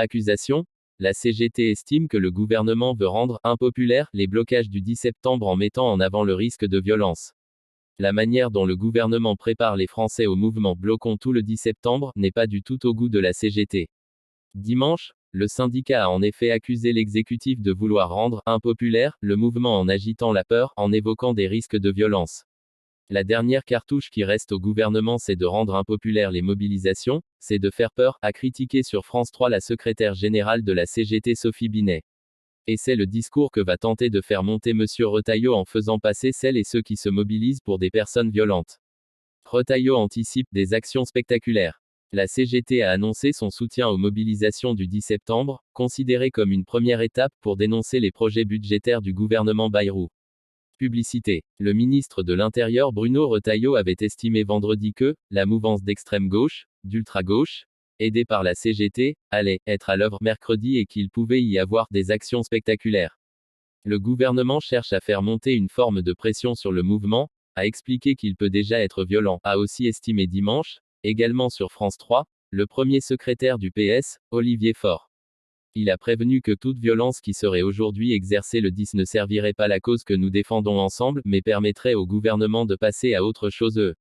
Accusation. La CGT estime que le gouvernement veut rendre impopulaires les blocages du 10 septembre en mettant en avant le risque de violence. La manière dont le gouvernement prépare les Français au mouvement Bloquons tout le 10 septembre n'est pas du tout au goût de la CGT. Dimanche, le syndicat a en effet accusé l'exécutif de vouloir rendre impopulaire le mouvement en agitant la peur, en évoquant des risques de violence. La dernière cartouche qui reste au gouvernement, c'est de rendre impopulaires les mobilisations, c'est de faire peur, a critiqué sur France 3 la secrétaire générale de la CGT Sophie Binet. Et c'est le discours que va tenter de faire monter Monsieur Retailleau en faisant passer celles et ceux qui se mobilisent pour des personnes violentes. Retailleau anticipe des actions spectaculaires. La CGT a annoncé son soutien aux mobilisations du 10 septembre, considérées comme une première étape pour dénoncer les projets budgétaires du gouvernement Bayrou. Publicité. Le ministre de l'Intérieur Bruno Retailleau avait estimé vendredi que la mouvance d'extrême gauche, d'ultra-gauche, aidée par la CGT, allait être à l'œuvre mercredi et qu'il pouvait y avoir des actions spectaculaires. Le gouvernement cherche à faire monter une forme de pression sur le mouvement, a expliqué qu'il peut déjà être violent, a aussi estimé dimanche, également sur France 3, le premier secrétaire du PS, Olivier Faure. Il a prévenu que toute violence qui serait aujourd'hui exercée le 10 ne servirait pas la cause que nous défendons ensemble, mais permettrait au gouvernement de passer à autre chose.